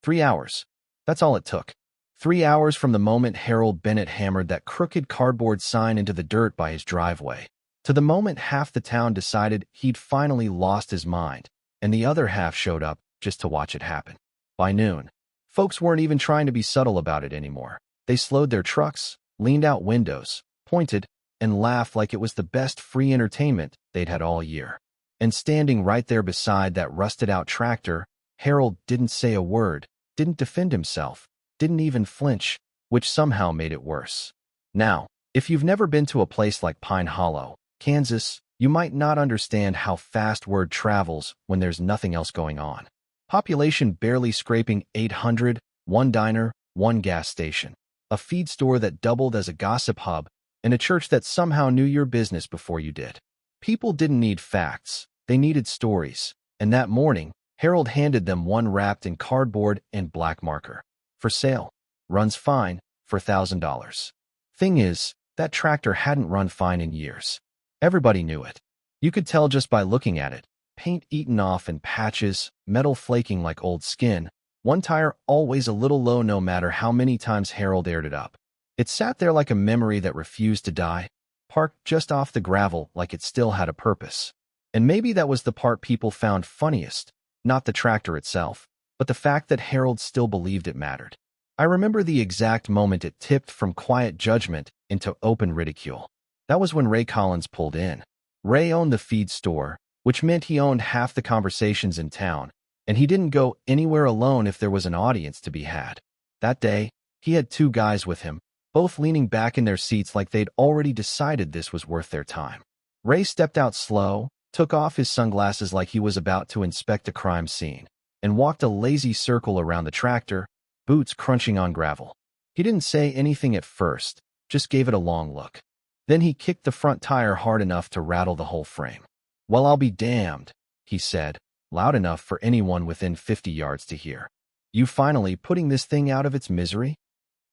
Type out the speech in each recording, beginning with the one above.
3 hours. That's all it took. 3 hours from the moment Harold Bennett hammered that crooked cardboard sign into the dirt by his driveway, to the moment half the town decided he'd finally lost his mind, and the other half showed up just to watch it happen. By noon, folks weren't even trying to be subtle about it anymore. They slowed their trucks, leaned out windows, pointed, and laughed like it was the best free entertainment they'd had all year. And standing right there beside that rusted-out tractor, Harold didn't say a word, didn't defend himself, didn't even flinch, which somehow made it worse. Now, if you've never been to a place like Pine Hollow, Kansas, you might not understand how fast word travels when there's nothing else going on. Population barely scraping 800, one diner, one gas station, a feed store that doubled as a gossip hub, and a church that somehow knew your business before you did. People didn't need facts, they needed stories, and that morning, Harold handed them one wrapped in cardboard and black marker. For sale. Runs fine for $1,000. Thing is, that tractor hadn't run fine in years. Everybody knew it. You could tell just by looking at it. Paint eaten off in patches, metal flaking like old skin, one tire always a little low no matter how many times Harold aired it up. It sat there like a memory that refused to die, parked just off the gravel like it still had a purpose. And maybe that was the part people found funniest, not the tractor itself, but the fact that Harold still believed it mattered. I remember the exact moment it tipped from quiet judgment into open ridicule. That was when Ray Collins pulled in. Ray owned the feed store, which meant he owned half the conversations in town, and he didn't go anywhere alone if there was an audience to be had. That day, he had two guys with him, both leaning back in their seats like they'd already decided this was worth their time. Ray stepped out slow, took off his sunglasses like he was about to inspect a crime scene, and walked a lazy circle around the tractor, boots crunching on gravel. He didn't say anything at first, just gave it a long look. Then he kicked the front tire hard enough to rattle the whole frame. "Well, I'll be damned," he said, loud enough for anyone within 50 yards to hear. "You finally putting this thing out of its misery?"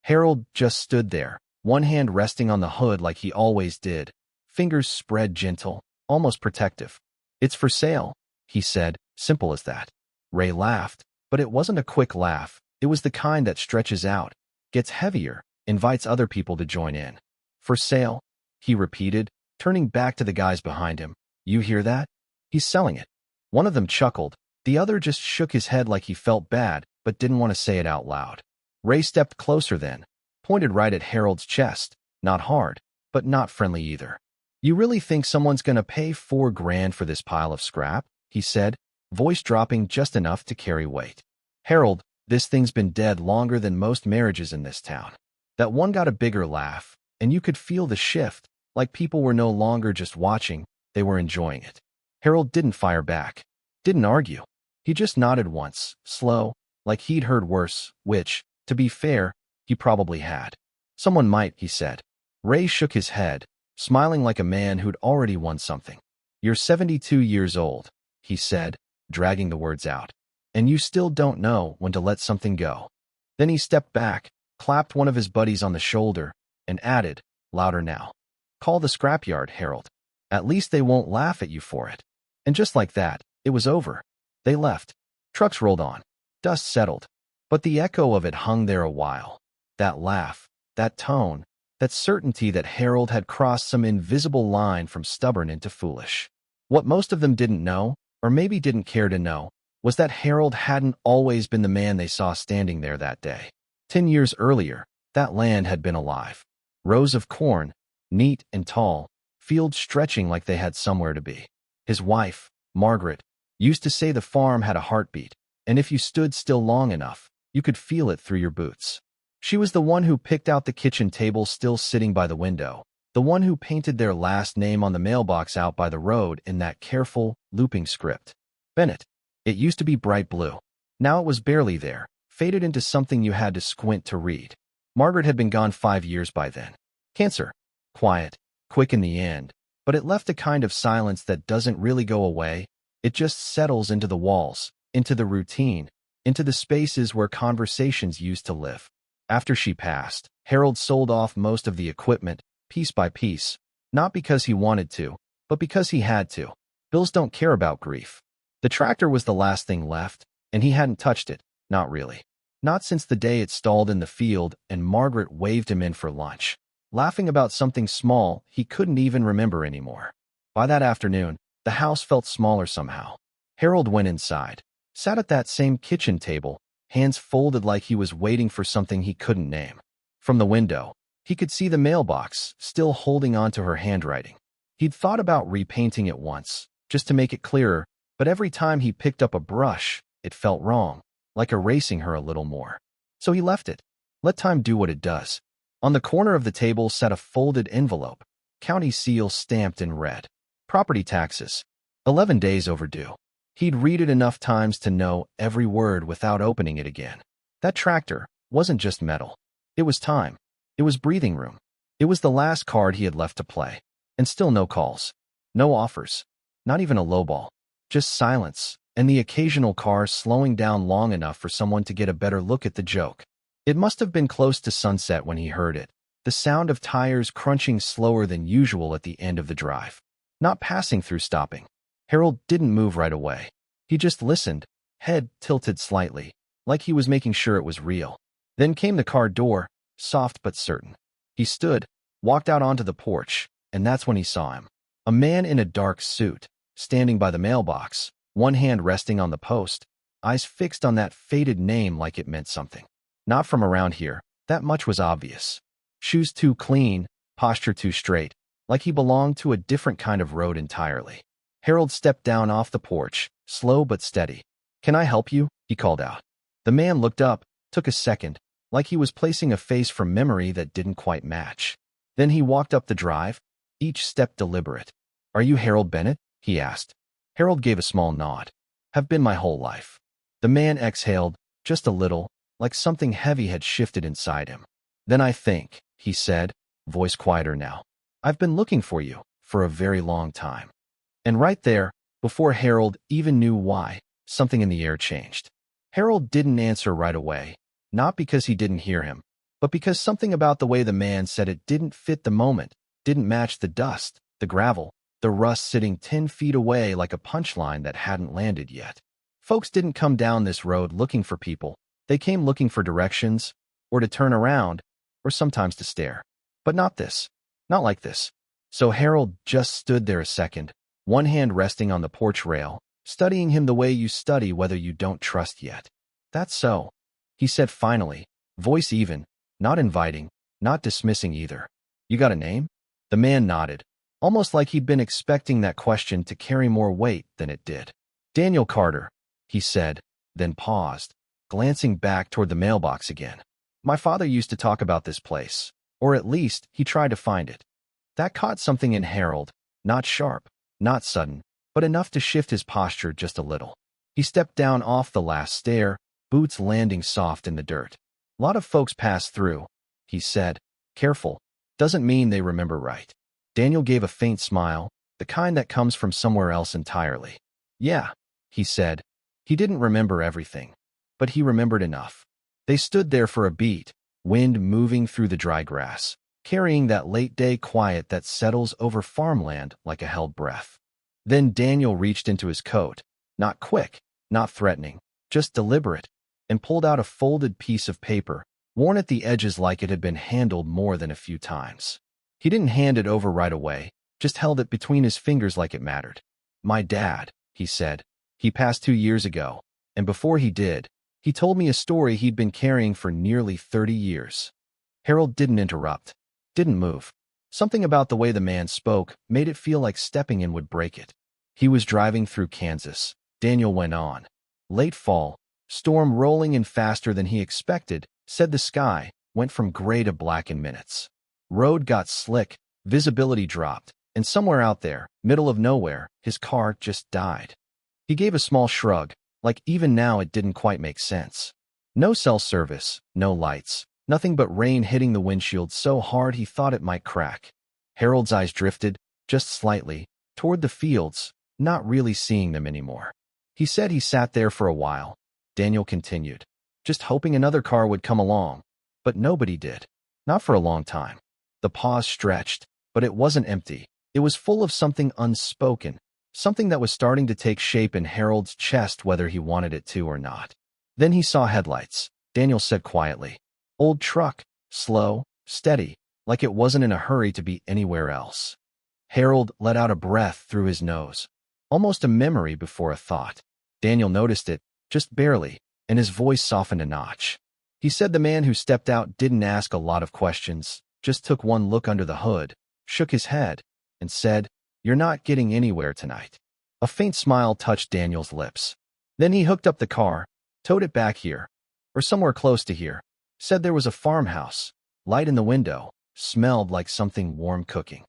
Harold just stood there, one hand resting on the hood like he always did, fingers spread gentle, almost protective. "It's for sale," he said, simple as that. Ray laughed, but it wasn't a quick laugh. It was the kind that stretches out, gets heavier, invites other people to join in. "For sale," he repeated, turning back to the guys behind him. "You hear that? He's selling it." One of them chuckled. The other just shook his head like he felt bad, but didn't want to say it out loud. Ray stepped closer then, pointed right at Harold's chest, not hard, but not friendly either. "You really think someone's gonna pay $4,000 for this pile of scrap?" he said, voice dropping just enough to carry weight. "Harold, this thing's been dead longer than most marriages in this town." That one got a bigger laugh, and you could feel the shift, like people were no longer just watching, they were enjoying it. Harold didn't fire back, didn't argue. He just nodded once, slow, like he'd heard worse, which, to be fair, he probably had. "Someone might," he said. Ray shook his head, smiling like a man who'd already won something. "You're 72 years old," he said, dragging the words out. "And you still don't know when to let something go." Then he stepped back, clapped one of his buddies on the shoulder, and added, louder now, "Call the scrapyard, Harold. At least they won't laugh at you for it." And just like that, it was over. They left. Trucks rolled on. Dust settled. But the echo of it hung there a while. That laugh, that tone, that certainty that Harold had crossed some invisible line from stubborn into foolish. What most of them didn't know, or maybe didn't care to know, was that Harold hadn't always been the man they saw standing there that day. 10 years earlier, that land had been alive. Rows of corn, neat and tall, fields stretching like they had somewhere to be. His wife, Margaret, used to say the farm had a heartbeat, and if you stood still long enough, you could feel it through your boots. She was the one who picked out the kitchen table still sitting by the window, the one who painted their last name on the mailbox out by the road in that careful, looping script. Bennett. It used to be bright blue. Now it was barely there, faded into something you had to squint to read. Margaret had been gone 5 years by then. Cancer. Quiet, quick in the end, but it left a kind of silence that doesn't really go away. It just settles into the walls, into the routine, into the spaces where conversations used to live. After she passed, Harold sold off most of the equipment, piece by piece, not because he wanted to, but because he had to. Bills don't care about grief. The tractor was the last thing left, and he hadn't touched it, not really. Not since the day it stalled in the field and Margaret waved him in for lunch, laughing about something small he couldn't even remember anymore. By that afternoon, the house felt smaller somehow. Harold went inside, sat at that same kitchen table, hands folded like he was waiting for something he couldn't name. From the window, he could see the mailbox, still holding on to her handwriting. He'd thought about repainting it once, just to make it clearer, but every time he picked up a brush, it felt wrong, like erasing her a little more. So he left it. Let time do what it does. On the corner of the table sat a folded envelope, county seal stamped in red. Property taxes. 11 days overdue. He'd read it enough times to know every word without opening it again. That tractor wasn't just metal. It was time. It was breathing room. It was the last card he had left to play. And still no calls. No offers. Not even a lowball. Just silence, and the occasional car slowing down long enough for someone to get a better look at the joke. It must have been close to sunset when he heard it, the sound of tires crunching slower than usual at the end of the drive. Not passing through stopping. Harold didn't move right away. He just listened, head tilted slightly, like he was making sure it was real. Then came the car door, soft but certain. He stood, walked out onto the porch, and that's when he saw him. A man in a dark suit, standing by the mailbox, one hand resting on the post, eyes fixed on that faded name like it meant something. Not from around here, that much was obvious. Shoes too clean, posture too straight, like he belonged to a different kind of road entirely. Harold stepped down off the porch, slow but steady. "Can I help you?" he called out. The man looked up, took a second, like he was placing a face from memory that didn't quite match. Then he walked up the drive, each step deliberate. "Are you Harold Bennett?" he asked. Harold gave a small nod. "Have been my whole life." The man exhaled, just a little, like something heavy had shifted inside him. "Then I think," he said, voice quieter now, "I've been looking for you for a very long time." And right there, before Harold even knew why, something in the air changed. Harold didn't answer right away, not because he didn't hear him, but because something about the way the man said it didn't fit the moment, didn't match the dust, the gravel, the rust sitting 10 feet away like a punchline that hadn't landed yet. Folks didn't come down this road looking for people. They came looking for directions, or to turn around, or sometimes to stare. But not this. Not like this. So Harold just stood there a second, one hand resting on the porch rail, studying him the way you study whether you don't trust yet. "That's so," he said finally, voice even, not inviting, not dismissing either. "You got a name?" The man nodded, almost like he'd been expecting that question to carry more weight than it did. "Daniel Carter," he said, then paused, glancing back toward the mailbox again. "My father used to talk about this place, or at least he tried to find it." That caught something in Harold, not sharp, not sudden, but enough to shift his posture just a little. He stepped down off the last stair, boots landing soft in the dirt. "Lot of folks pass through," he said. "Careful. Doesn't mean they remember right." Daniel gave a faint smile, the kind that comes from somewhere else entirely. "Yeah," he said. He didn't remember everything, but he remembered enough. They stood there for a beat, wind moving through the dry grass, carrying that late-day quiet that settles over farmland like a held breath. Then Daniel reached into his coat, not quick, not threatening, just deliberate, and pulled out a folded piece of paper, worn at the edges like it had been handled more than a few times. He didn't hand it over right away, just held it between his fingers like it mattered. "My dad," he said. "He passed 2 years ago, and before he did, he told me a story he'd been carrying for nearly 30 years. Harold didn't interrupt, didn't move. Something about the way the man spoke made it feel like stepping in would break it. He was driving through Kansas. Daniel went on. Late fall, storm rolling in faster than he expected, said the sky went from gray to black in minutes. Road got slick, visibility dropped, and somewhere out there, middle of nowhere, his car just died. He gave a small shrug, like even now it didn't quite make sense. No cell service, no lights, nothing but rain hitting the windshield so hard he thought it might crack. Harold's eyes drifted, just slightly, toward the fields, not really seeing them anymore. He said he sat there for a while. Daniel continued, just hoping another car would come along. But nobody did. Not for a long time. The pause stretched, but it wasn't empty. It was full of something unspoken, something that was starting to take shape in Harold's chest whether he wanted it to or not. Then he saw headlights, Daniel said quietly. Old truck, slow, steady, like it wasn't in a hurry to be anywhere else. Harold let out a breath through his nose. Almost a memory before a thought. Daniel noticed it, just barely, and his voice softened a notch. He said the man who stepped out didn't ask a lot of questions, just took one look under the hood, shook his head, and said, "You're not getting anywhere tonight." A faint smile touched Daniel's lips. Then he hooked up the car, towed it back here, or somewhere close to here, said there was a farmhouse, light in the window, smelled like something warm cooking.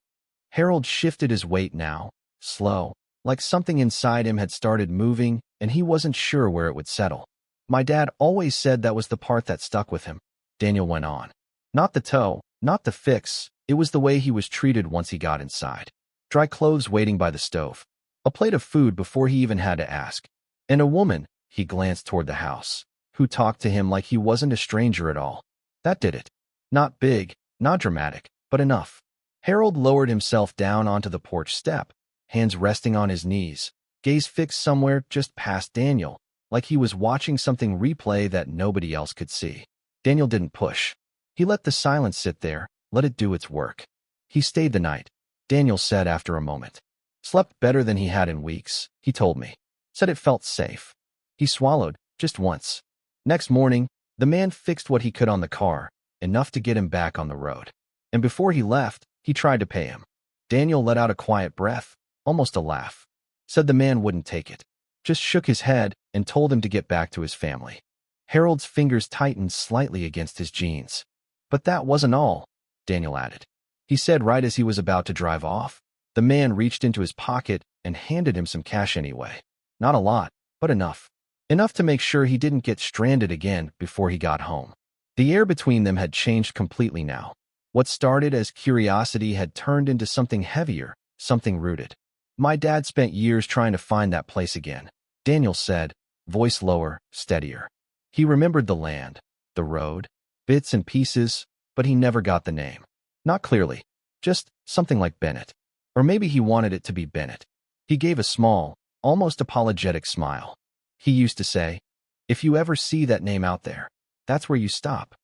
Harold shifted his weight now, slow, like something inside him had started moving and he wasn't sure where it would settle. My dad always said that was the part that stuck with him, Daniel went on. Not the tow, not the fix, it was the way he was treated once he got inside. Dry clothes waiting by the stove, a plate of food before he even had to ask, and a woman, he glanced toward the house, who talked to him like he wasn't a stranger at all. That did it. Not big, not dramatic, but enough. Harold lowered himself down onto the porch step, hands resting on his knees, gaze fixed somewhere just past Daniel, like he was watching something replay that nobody else could see. Daniel didn't push. He let the silence sit there, let it do its work. He stayed the night, Daniel said after a moment. Slept better than he had in weeks, he told me. Said it felt safe. He swallowed, just once. Next morning, the man fixed what he could on the car, enough to get him back on the road. And before he left, he tried to pay him. Daniel let out a quiet breath, almost a laugh. Said the man wouldn't take it. Just shook his head and told him to get back to his family. Harold's fingers tightened slightly against his jeans. But that wasn't all, Daniel added. He said right as he was about to drive off, the man reached into his pocket and handed him some cash anyway. Not a lot, but enough. Enough to make sure he didn't get stranded again before he got home. The air between them had changed completely now. What started as curiosity had turned into something heavier, something rooted. My dad spent years trying to find that place again, Daniel said, voice lower, steadier. He remembered the land, the road, bits and pieces, but he never got the name. Not clearly, just something like Bennett. Or maybe he wanted it to be Bennett. He gave a small, almost apologetic smile. He used to say, "If you ever see that name out there, that's where you stop."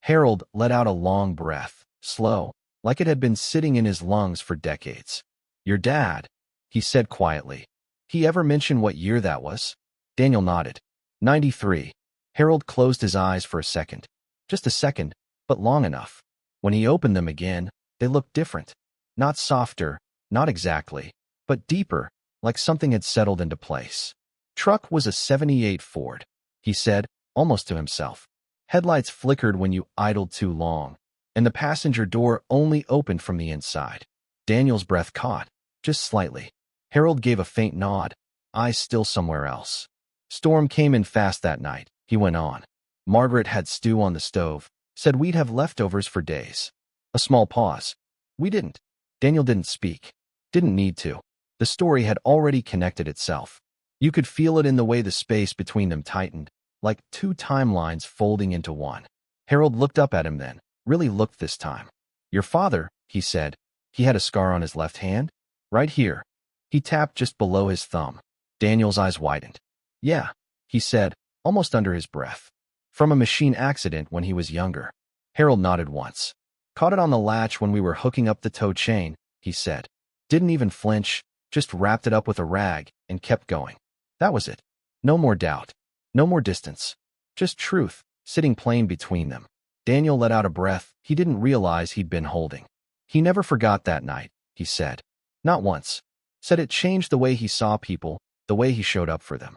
Harold let out a long breath, slow, like it had been sitting in his lungs for decades. "Your dad," he said quietly. "He ever mention what year that was?" Daniel nodded. 93. Harold closed his eyes for a second. Just a second, but long enough. When he opened them again, they looked different. Not softer, not exactly, but deeper, like something had settled into place. Truck was a '78 Ford, he said, almost to himself. Headlights flickered when you idled too long, and the passenger door only opened from the inside. Daniel's breath caught, just slightly. Harold gave a faint nod, eyes still somewhere else. Storm came in fast that night, he went on. Margaret had stew on the stove, said we'd have leftovers for days. A small pause. We didn't. Daniel didn't speak. Didn't need to. The story had already connected itself. You could feel it in the way the space between them tightened, like two timelines folding into one. Harold looked up at him then, really looked this time. Your father, he said. He had a scar on his left hand? Right here. He tapped just below his thumb. Daniel's eyes widened. Yeah, he said, almost under his breath. From a machine accident when he was younger. Harold nodded once. Caught it on the latch when we were hooking up the tow chain, he said. Didn't even flinch, just wrapped it up with a rag and kept going. That was it. No more doubt. No more distance. Just truth, sitting plain between them. Daniel let out a breath he didn't realize he'd been holding. He never forgot that night, he said. Not once. Said it changed the way he saw people, the way he showed up for them.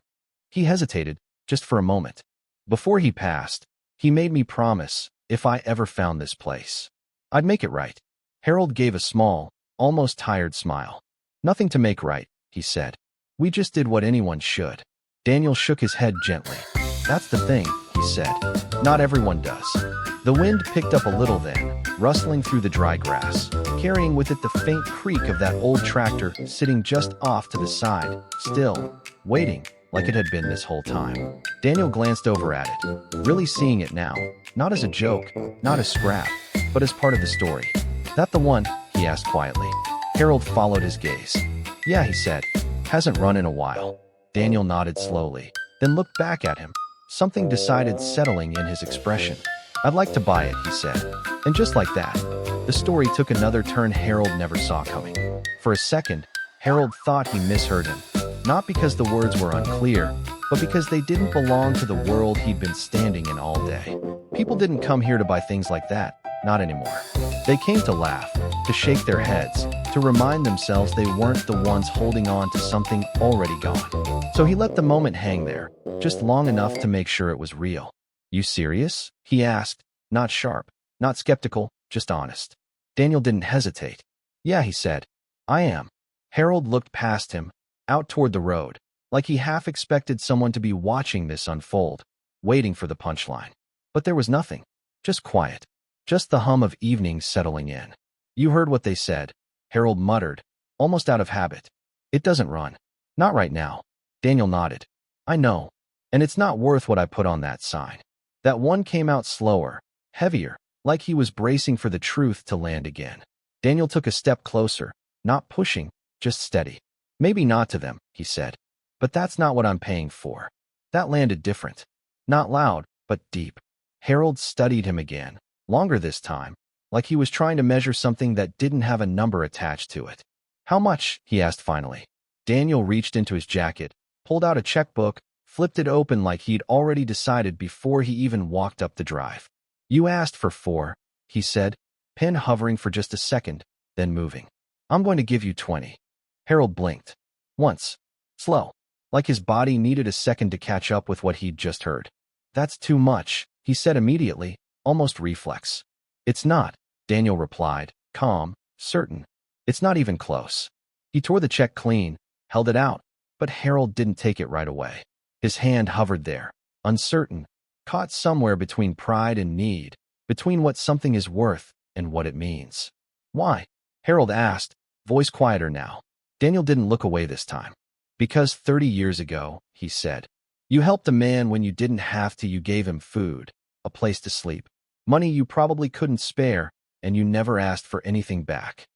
He hesitated, just for a moment. Before he passed, he made me promise, if I ever found this place, I'd make it right. Harold gave a small, almost tired smile. Nothing to make right, he said. We just did what anyone should. Daniel shook his head gently. That's the thing, he said. Not everyone does. The wind picked up a little then, rustling through the dry grass, carrying with it the faint creak of that old tractor sitting just off to the side, still, waiting, like it had been this whole time. Daniel glanced over at it, really seeing it now, not as a joke, not a scrap, but as part of the story. That the one? He asked quietly. Harold followed his gaze. Yeah, he said. Hasn't run in a while. Daniel nodded slowly, then looked back at him. Something decided settling in his expression. "I'd like to buy it," he said. And just like that, the story took another turn Harold never saw coming. For a second, Harold thought he misheard him. Not because the words were unclear, but because they didn't belong to the world he'd been standing in all day. People didn't come here to buy things like that, not anymore. They came to laugh, to shake their heads, to remind themselves they weren't the ones holding on to something already gone. So he let the moment hang there, just long enough to make sure it was real. "You serious?" he asked, not sharp, not skeptical, just honest. Daniel didn't hesitate. "Yeah," he said. "I am." Harold looked past him, out toward the road, like he half expected someone to be watching this unfold, waiting for the punchline. But there was nothing. Just quiet. Just the hum of evening settling in. "You heard what they said," Harold muttered, almost out of habit. "It doesn't run. Not right now." Daniel nodded. "I know. And it's not worth what I put on that sign." That one came out slower, heavier, like he was bracing for the truth to land again. Daniel took a step closer, not pushing, just steady. "Maybe not to them," he said. "But that's not what I'm paying for." That landed different. Not loud, but deep. Harold studied him again, longer this time, like he was trying to measure something that didn't have a number attached to it. "How much?" he asked finally. Daniel reached into his jacket, pulled out a checkbook, flipped it open like he'd already decided before he even walked up the drive. "You asked for 4, he said, pen hovering for just a second, then moving. "I'm going to give you 20. Harold blinked. Once. Slow. Like his body needed a second to catch up with what he'd just heard. "That's too much," he said immediately, almost reflex. "It's not," Daniel replied, calm, certain. "It's not even close." He tore the check clean, held it out, but Harold didn't take it right away. His hand hovered there, uncertain, caught somewhere between pride and need, between what something is worth and what it means. "Why?" Harold asked, voice quieter now. Daniel didn't look away this time. "Because 30 years ago," he said, "you helped a man when you didn't have to. You gave him food, a place to sleep, money you probably couldn't spare, and you never asked for anything back."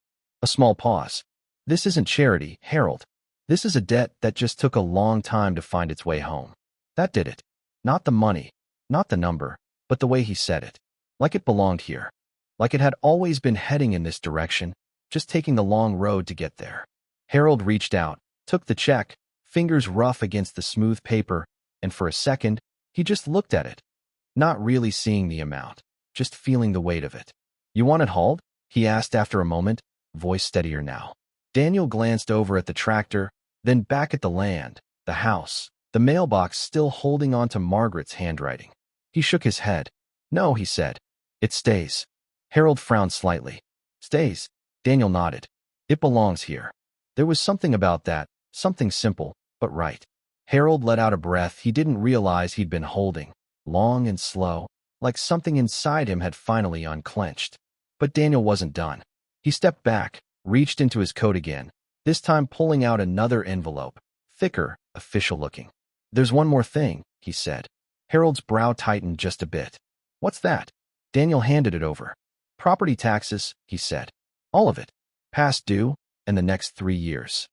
A small pause. "This isn't charity, Harold. This is a debt that just took a long time to find its way home." That did it. Not the money, not the number, but the way he said it. Like it belonged here. Like it had always been heading in this direction, just taking the long road to get there. Harold reached out, took the check, fingers rough against the smooth paper, and for a second, he just looked at it. Not really seeing the amount, just feeling the weight of it. "You want it hauled?" he asked after a moment, voice steadier now. Daniel glanced over at the tractor, then back at the land, the house, the mailbox still holding on to Margaret's handwriting. He shook his head. "No," he said. "It stays." Harold frowned slightly. "Stays?" Daniel nodded. "It belongs here." There was something about that, something simple, but right. Harold let out a breath he didn't realize he'd been holding, long and slow, like something inside him had finally unclenched. But Daniel wasn't done. He stepped back, reached into his coat again, this time pulling out another envelope, thicker, official-looking. "There's one more thing," he said. Harold's brow tightened just a bit. "What's that?" Daniel handed it over. "Property taxes," he said. "All of it. Past due, and the next 3 years."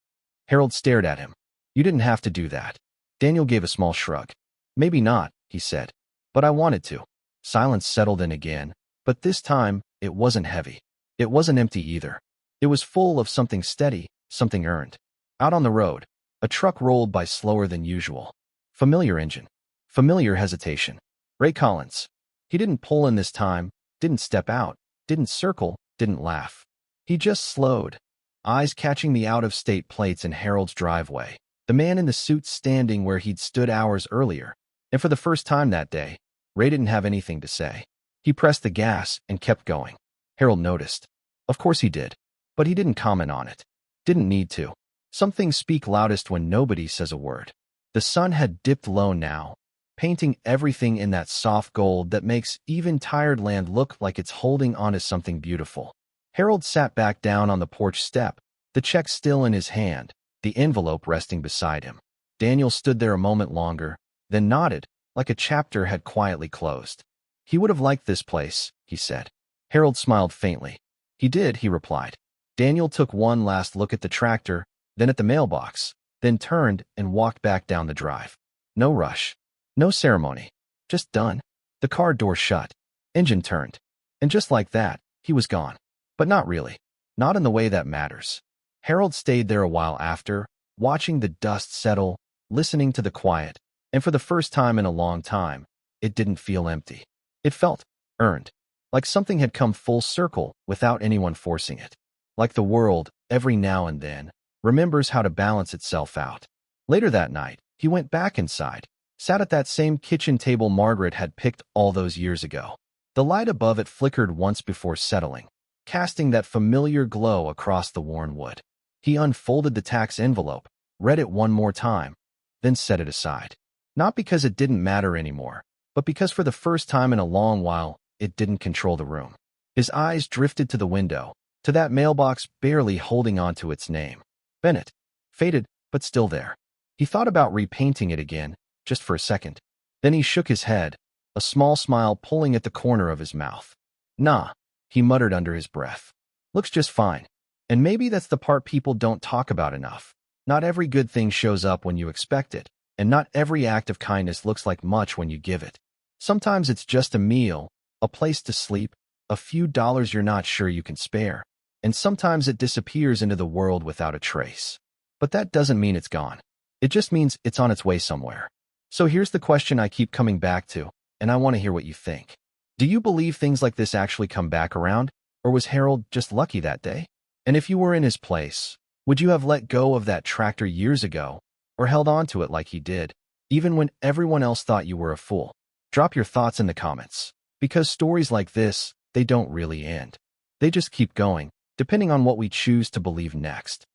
Harold stared at him. "You didn't have to do that." Daniel gave a small shrug. "Maybe not," he said. "But I wanted to." Silence settled in again, but this time, it wasn't heavy. It wasn't empty either. It was full of something steady, something earned. Out on the road, a truck rolled by slower than usual. Familiar engine. Familiar hesitation. Ray Collins. He didn't pull in this time, didn't step out, didn't circle, didn't laugh. He just slowed, eyes catching the out-of-state plates in Harold's driveway, the man in the suit standing where he'd stood hours earlier. And for the first time that day, Ray didn't have anything to say. He pressed the gas and kept going. Harold noticed. Of course he did. But he didn't comment on it. Didn't need to. Some things speak loudest when nobody says a word. The sun had dipped low now, painting everything in that soft gold that makes even tired land look like it's holding onto something beautiful. Harold sat back down on the porch step, the check still in his hand, the envelope resting beside him. Daniel stood there a moment longer, then nodded, like a chapter had quietly closed. He would have liked this place, he said. Harold smiled faintly. He did, he replied. Daniel took one last look at the tractor, then at the mailbox, then turned and walked back down the drive. No rush. No ceremony. Just done. The car door shut. Engine turned. And just like that, he was gone. But not really. Not in the way that matters. Harold stayed there a while after, watching the dust settle, listening to the quiet, and for the first time in a long time, it didn't feel empty. It felt earned, like something had come full circle without anyone forcing it. Like the world, every now and then, remembers how to balance itself out. Later that night, he went back inside, sat at that same kitchen table Margaret had picked all those years ago. The light above it flickered once before settling, casting that familiar glow across the worn wood. He unfolded the tax envelope, read it one more time, then set it aside. Not because it didn't matter anymore, but because for the first time in a long while, it didn't control the room. His eyes drifted to the window, to that mailbox barely holding on to its name. Bennett. Faded, but still there. He thought about repainting it again, just for a second. Then he shook his head, a small smile pulling at the corner of his mouth. Nah, he muttered under his breath. Looks just fine. And maybe that's the part people don't talk about enough. Not every good thing shows up when you expect it, and not every act of kindness looks like much when you give it. Sometimes it's just a meal, a place to sleep, a few dollars you're not sure you can spare, and sometimes it disappears into the world without a trace. But that doesn't mean it's gone. It just means it's on its way somewhere. So here's the question I keep coming back to, and I want to hear what you think. Do you believe things like this actually come back around, or was Harold just lucky that day? And if you were in his place, would you have let go of that tractor years ago, or held on to it like he did, even when everyone else thought you were a fool? Drop your thoughts in the comments, because stories like this, they don't really end. They just keep going, depending on what we choose to believe next.